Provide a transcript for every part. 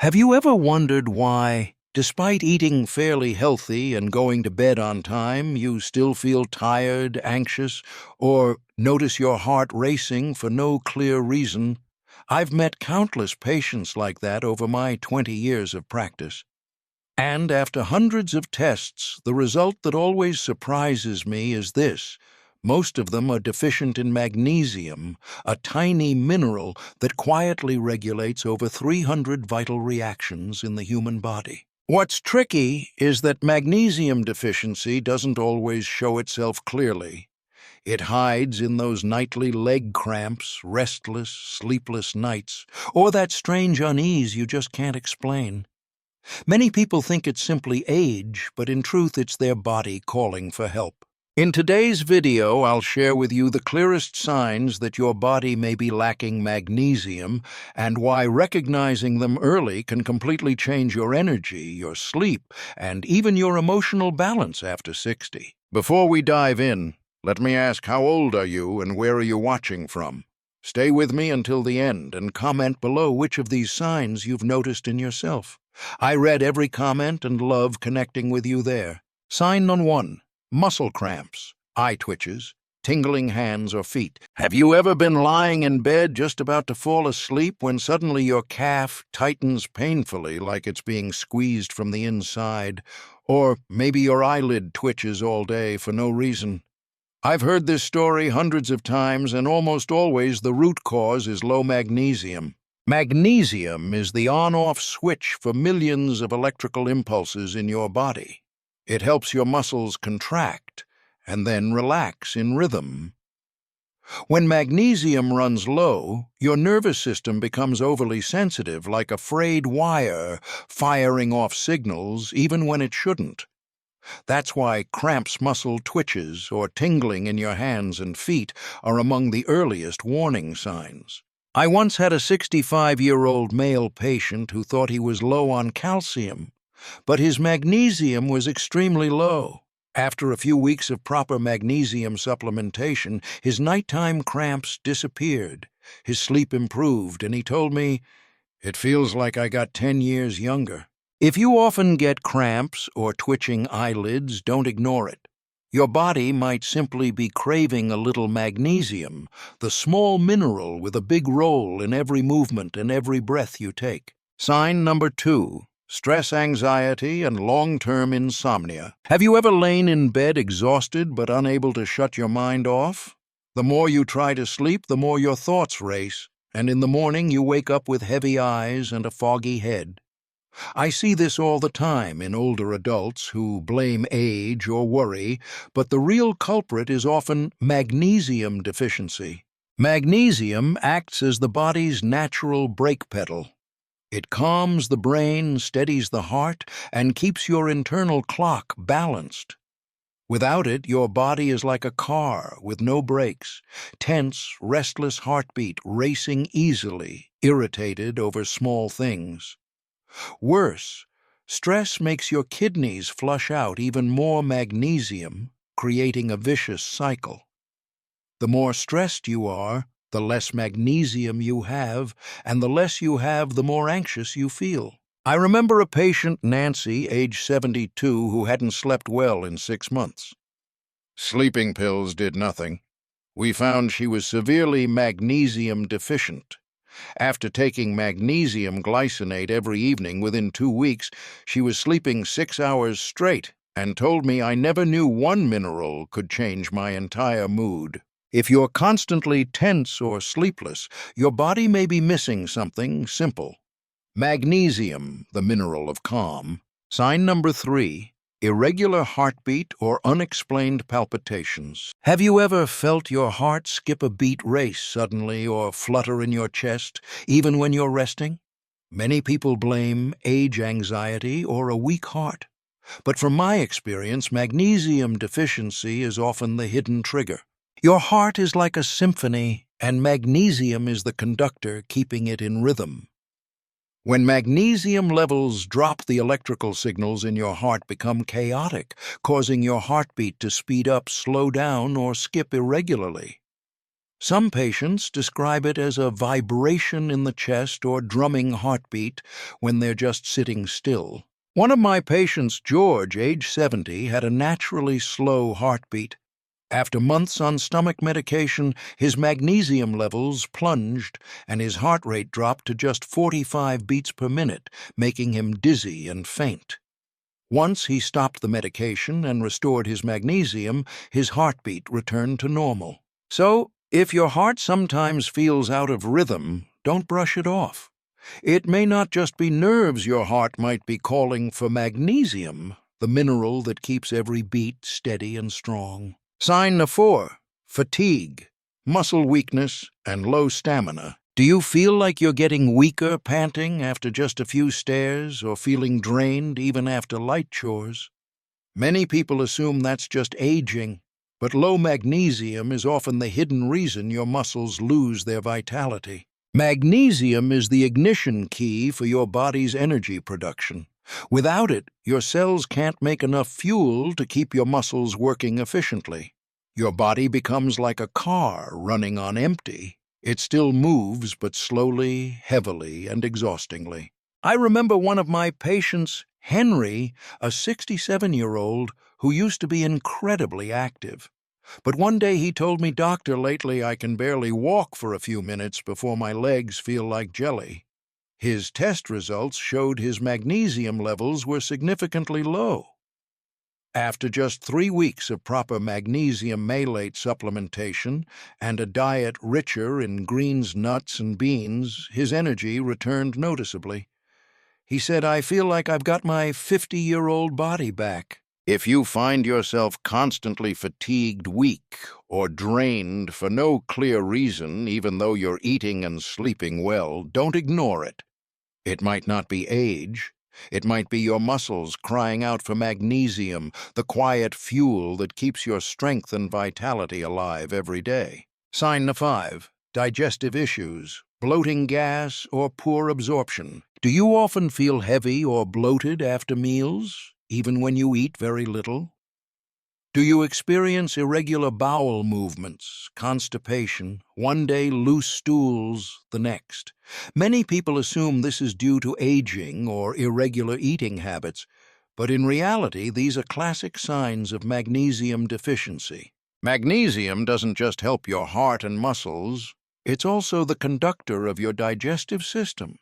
Have you ever wondered why, despite eating fairly healthy and going to bed on time, you still feel tired, anxious, or notice your heart racing for no clear reason? I've met countless patients like that over my 20 years of practice. And after hundreds of tests, the result that always surprises me is this. Most of them are deficient in magnesium, a tiny mineral that quietly regulates over 300 vital reactions in the human body. What's tricky is that magnesium deficiency doesn't always show itself clearly. It hides in those nightly leg cramps, restless, sleepless nights, or that strange unease you just can't explain. Many people think it's simply age, but in truth it's their body calling for help. In today's video, I'll share with you the clearest signs that your body may be lacking magnesium and why recognizing them early can completely change your energy, your sleep, and even your emotional balance after 60. Before we dive in, let me ask, how old are you and where are you watching from? Stay with me until the end and comment below which of these signs you've noticed in yourself. I read every comment and love connecting with you there. Sign on 1. Muscle cramps, eye twitches, tingling hands or feet. Have you ever been lying in bed just about to fall asleep when suddenly your calf tightens painfully like it's being squeezed from the inside? Or maybe your eyelid twitches all day for no reason. I've heard this story hundreds of times, and almost always the root cause is low magnesium. Magnesium is the on-off switch for millions of electrical impulses in your body. It helps your muscles contract and then relax in rhythm. When magnesium runs low, your nervous system becomes overly sensitive, like a frayed wire firing off signals even when it shouldn't. That's why cramps, muscle twitches, or tingling in your hands and feet are among the earliest warning signs. I once had a 65-year-old male patient who thought he was low on calcium, but his magnesium was extremely low. After a few weeks of proper magnesium supplementation, his nighttime cramps disappeared, his sleep improved, and he told me, "It feels like I got 10 years younger." If you often get cramps or twitching eyelids, don't ignore it. Your body might simply be craving a little magnesium, the small mineral with a big role in every movement and every breath you take. Sign number 2. Stress, anxiety, and long-term insomnia. Have you ever lain in bed exhausted but unable to shut your mind off? The more you try to sleep, the more your thoughts race, and in the morning you wake up with heavy eyes and a foggy head. I see this all the time in older adults who blame age or worry, but the real culprit is often magnesium deficiency. Magnesium acts as the body's natural brake pedal. It calms the brain, steadies the heart, and keeps your internal clock balanced. Without it, your body is like a car with no brakes, tense, restless heartbeat, racing easily, irritated over small things. Worse, stress makes your kidneys flush out even more magnesium, creating a vicious cycle. The more stressed you are, the less magnesium you have, and the less you have, the more anxious you feel. I remember a patient, Nancy, age 72, who hadn't slept well in 6 months. Sleeping pills did nothing. We found she was severely magnesium deficient. After taking magnesium glycinate every evening within 2 weeks, she was sleeping 6 hours straight and told me I never knew one mineral could change my entire mood. If you're constantly tense or sleepless, your body may be missing something simple. Magnesium, the mineral of calm. Sign number 3. Irregular heartbeat or unexplained palpitations. Have you ever felt your heart skip a beat race suddenly or flutter in your chest, even when you're resting? Many people blame age anxiety or a weak heart. But from my experience, magnesium deficiency is often the hidden trigger. Your heart is like a symphony, and magnesium is the conductor keeping it in rhythm. When magnesium levels drop, the electrical signals in your heart become chaotic, causing your heartbeat to speed up, slow down, or skip irregularly. Some patients describe it as a vibration in the chest or drumming heartbeat when they're just sitting still. One of my patients, George, age 70, had a naturally slow heartbeat. After months on stomach medication, his magnesium levels plunged and his heart rate dropped to just 45 beats per minute, making him dizzy and faint. Once he stopped the medication and restored his magnesium, his heartbeat returned to normal. So, if your heart sometimes feels out of rhythm, don't brush it off. It may not just be nerves your heart might be calling for magnesium, the mineral that keeps every beat steady and strong. Sign 4. Fatigue, muscle weakness, and low stamina. Do you feel like you're getting weaker panting after just a few stairs or feeling drained even after light chores? Many people assume that's just aging, but low magnesium is often the hidden reason your muscles lose their vitality. Magnesium is the ignition key for your body's energy production. Without it, your cells can't make enough fuel to keep your muscles working efficiently. Your body becomes like a car running on empty. It still moves, but slowly, heavily, and exhaustingly. I remember one of my patients, Henry, a 67-year-old who used to be incredibly active. But one day he told me, "Doctor, lately I can barely walk for a few minutes before my legs feel like jelly." His test results showed his magnesium levels were significantly low. After just 3 weeks of proper magnesium malate supplementation and a diet richer in greens, nuts, and beans, his energy returned noticeably. He said, "I feel like I've got my 50-year-old body back." If you find yourself constantly fatigued, weak, or drained for no clear reason, even though you're eating and sleeping well, don't ignore it. It might not be age. It might be your muscles crying out for magnesium, the quiet fuel that keeps your strength and vitality alive every day. Sign 5. Digestive issues, bloating, gas, or poor absorption. Do you often feel heavy or bloated after meals, even when you eat very little? Do you experience irregular bowel movements, constipation, one day loose stools, the next? Many people assume this is due to aging or irregular eating habits, but in reality, these are classic signs of magnesium deficiency. Magnesium doesn't just help your heart and muscles, it's also the conductor of your digestive system.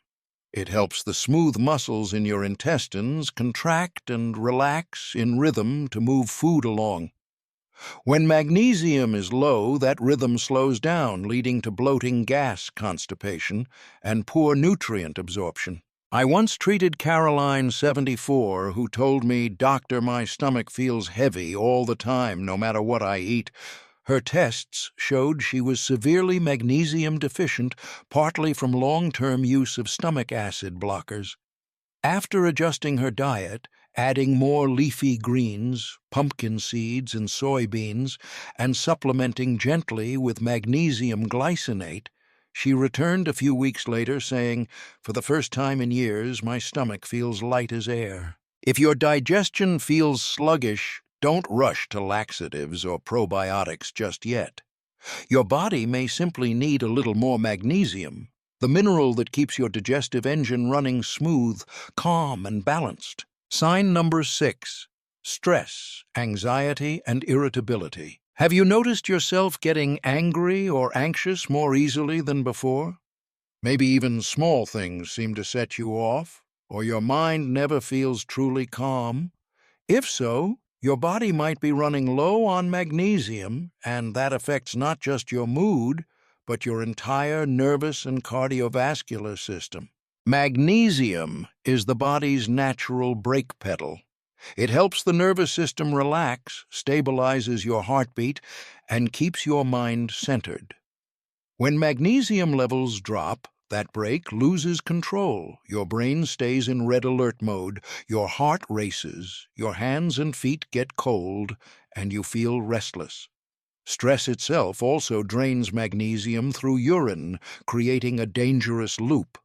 It helps the smooth muscles in your intestines contract and relax in rhythm to move food along. When magnesium is low, that rhythm slows down, leading to bloating, gas, constipation, and poor nutrient absorption. I once treated Caroline, 74, who told me, "Doctor, my stomach feels heavy all the time, no matter what I eat." Her tests showed she was severely magnesium deficient, partly from long-term use of stomach acid blockers. After adjusting her diet, adding more leafy greens, pumpkin seeds, and soybeans, and supplementing gently with magnesium glycinate, she returned a few weeks later saying, "For the first time in years, my stomach feels light as air." If your digestion feels sluggish, don't rush to laxatives or probiotics just yet. Your body may simply need a little more magnesium, the mineral that keeps your digestive engine running smooth, calm, and balanced. Sign 6. Stress, anxiety, and irritability. Have you noticed yourself getting angry or anxious more easily than before? Maybe even small things seem to set you off, or your mind never feels truly calm. If so, your body might be running low on magnesium, and that affects not just your mood, but your entire nervous and cardiovascular system. Magnesium is the body's natural brake pedal. It helps the nervous system relax, stabilizes your heartbeat, and keeps your mind centered. When magnesium levels drop, that brake loses control. Your brain stays in red alert mode, your heart races, your hands and feet get cold, and you feel restless. Stress itself also drains magnesium through urine, creating a dangerous loop.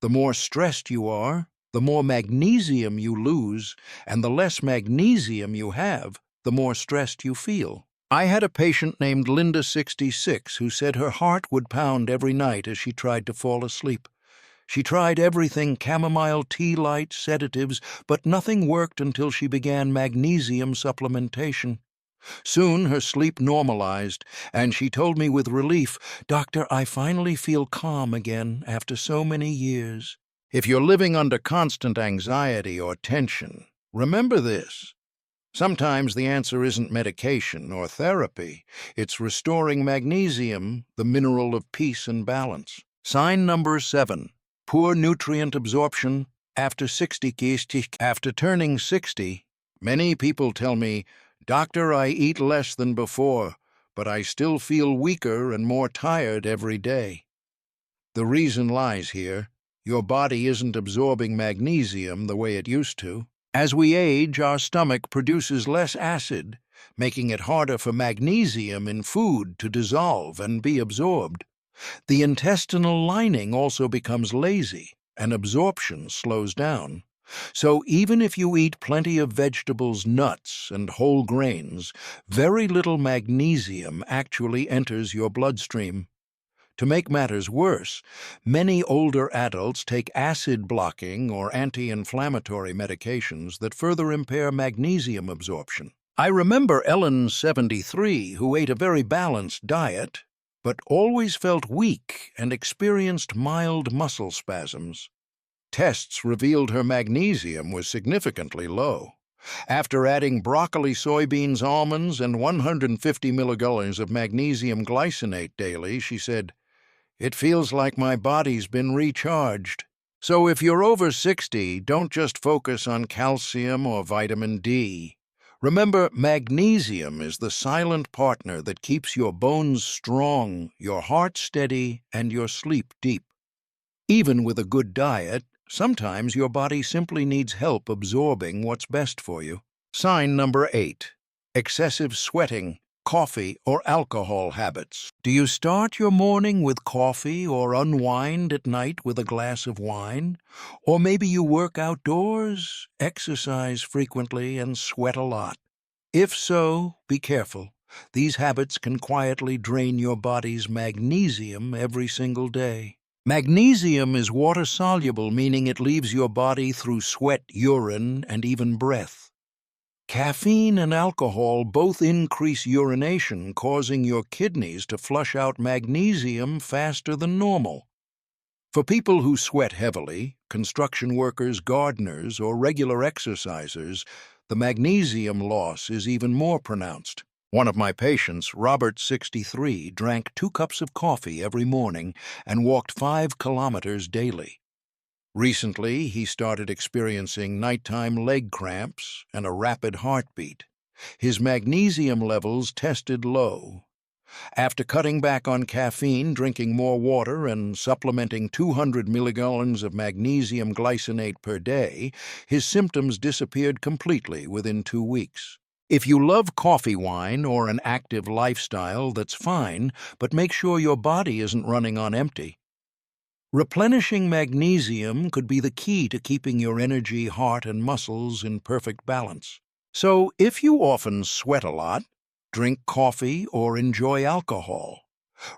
The more stressed you are, the more magnesium you lose, and the less magnesium you have, the more stressed you feel. I had a patient named Linda, 66, who said her heart would pound every night as she tried to fall asleep. She tried everything: chamomile tea light, sedatives, but nothing worked until she began magnesium supplementation. Soon her sleep normalized, and she told me with relief, "Doctor, I finally feel calm again after so many years." If you're living under constant anxiety or tension, remember this. Sometimes the answer isn't medication or therapy. It's restoring magnesium, the mineral of peace and balance. Sign number 7. Poor nutrient absorption after 60. After turning 60, many people tell me, "Doctor, I eat less than before, but I still feel weaker and more tired every day." The reason lies here. Your body isn't absorbing magnesium the way it used to. As we age, our stomach produces less acid, making it harder for magnesium in food to dissolve and be absorbed. The intestinal lining also becomes lazy, and absorption slows down. So even if you eat plenty of vegetables, nuts, and whole grains, very little magnesium actually enters your bloodstream. To make matters worse, many older adults take acid-blocking or anti-inflammatory medications that further impair magnesium absorption. I remember Ellen, 73, who ate a very balanced diet, but always felt weak and experienced mild muscle spasms. Tests revealed her magnesium was significantly low. After adding broccoli, soybeans, almonds, and 150 milligrams of magnesium glycinate daily, she said, "It feels like my body's been recharged." So if you're over 60, don't just focus on calcium or vitamin D. Remember, magnesium is the silent partner that keeps your bones strong, your heart steady, and your sleep deep. Even with a good diet, sometimes your body simply needs help absorbing what's best for you. Sign number 8. Excessive sweating, coffee, or alcohol habits. Do you start your morning with coffee or unwind at night with a glass of wine? Or maybe you work outdoors, exercise frequently, and sweat a lot. If so, be careful. These habits can quietly drain your body's magnesium every single day. Magnesium is water-soluble, meaning it leaves your body through sweat, urine, and even breath. Caffeine and alcohol both increase urination, causing your kidneys to flush out magnesium faster than normal. For people who sweat heavily, construction workers, gardeners, or regular exercisers, the magnesium loss is even more pronounced. One of my patients, Robert, 63, drank 2 cups of coffee every morning and walked 5 kilometers daily. Recently, he started experiencing nighttime leg cramps and a rapid heartbeat. His magnesium levels tested low. After cutting back on caffeine, drinking more water, and supplementing 200 milligrams of magnesium glycinate per day, his symptoms disappeared completely within 2 weeks. If you love coffee wine or an active lifestyle, that's fine, but make sure your body isn't running on empty. Replenishing magnesium could be the key to keeping your energy, heart, and muscles in perfect balance. So, if you often sweat a lot, drink coffee, or enjoy alcohol,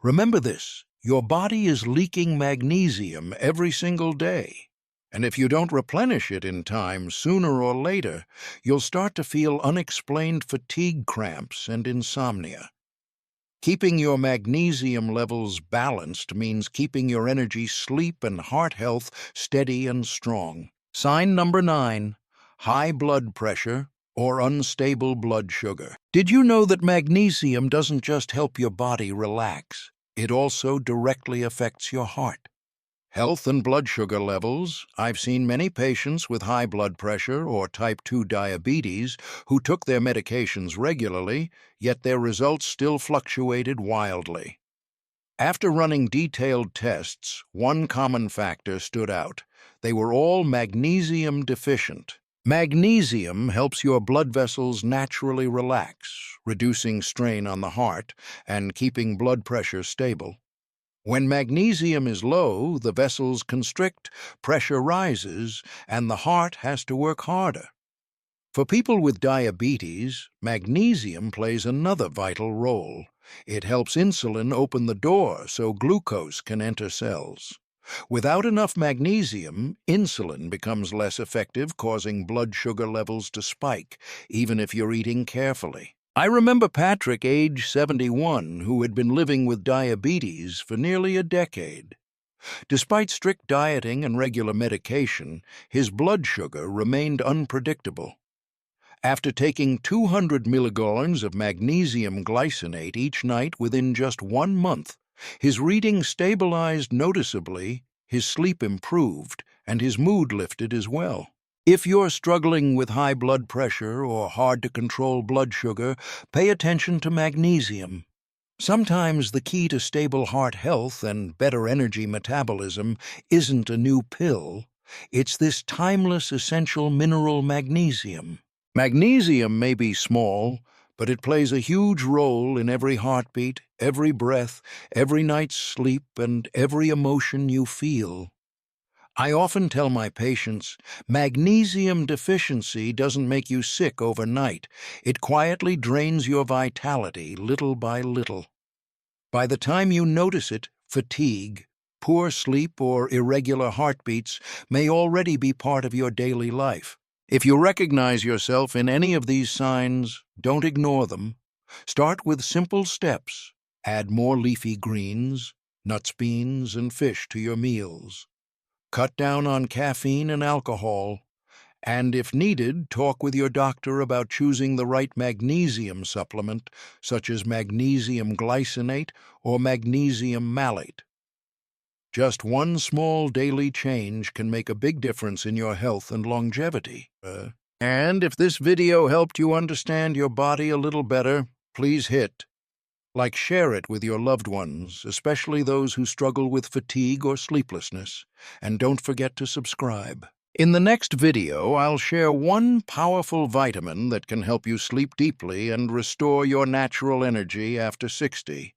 remember this: your body is leaking magnesium every single day. And if you don't replenish it in time, sooner or later, you'll start to feel unexplained fatigue cramps and insomnia. Keeping your magnesium levels balanced means keeping your energy, sleep, and heart health steady and strong. Sign number 9. High blood pressure or unstable blood sugar. Did you know that magnesium doesn't just help your body relax? It also directly affects your heart. Health and blood sugar levels. I've seen many patients with high blood pressure or type 2 diabetes who took their medications regularly, yet their results still fluctuated wildly. After running detailed tests, one common factor stood out. They were all magnesium deficient. Magnesium helps your blood vessels naturally relax, reducing strain on the heart and keeping blood pressure stable. When magnesium is low, the vessels constrict, pressure rises, and the heart has to work harder. For people with diabetes, magnesium plays another vital role. It helps insulin open the door so glucose can enter cells. Without enough magnesium, insulin becomes less effective, causing blood sugar levels to spike, even if you're eating carefully. I remember Patrick, age 71, who had been living with diabetes for nearly a decade. Despite strict dieting and regular medication, his blood sugar remained unpredictable. After taking 200 milligrams of magnesium glycinate each night within just 1 month, his reading stabilized noticeably, his sleep improved, and his mood lifted as well. If you're struggling with high blood pressure or hard-to-control blood sugar, pay attention to magnesium. Sometimes the key to stable heart health and better energy metabolism isn't a new pill. It's this timeless essential mineral magnesium. Magnesium may be small, but it plays a huge role in every heartbeat, every breath, every night's sleep, and every emotion you feel. I often tell my patients, magnesium deficiency doesn't make you sick overnight. It quietly drains your vitality little by little. By the time you notice it, fatigue, poor sleep, or irregular heartbeats may already be part of your daily life. If you recognize yourself in any of these signs, don't ignore them. Start with simple steps. Add more leafy greens, nuts, beans, and fish to your meals. Cut down on caffeine and alcohol. And if needed, talk with your doctor about choosing the right magnesium supplement, such as magnesium glycinate or magnesium malate. Just one small daily change can make a big difference in your health and longevity. And if this video helped you understand your body a little better, please share it with your loved ones, especially those who struggle with fatigue or sleeplessness. And don't forget to subscribe. In the next video, I'll share one powerful vitamin that can help you sleep deeply and restore your natural energy after 60.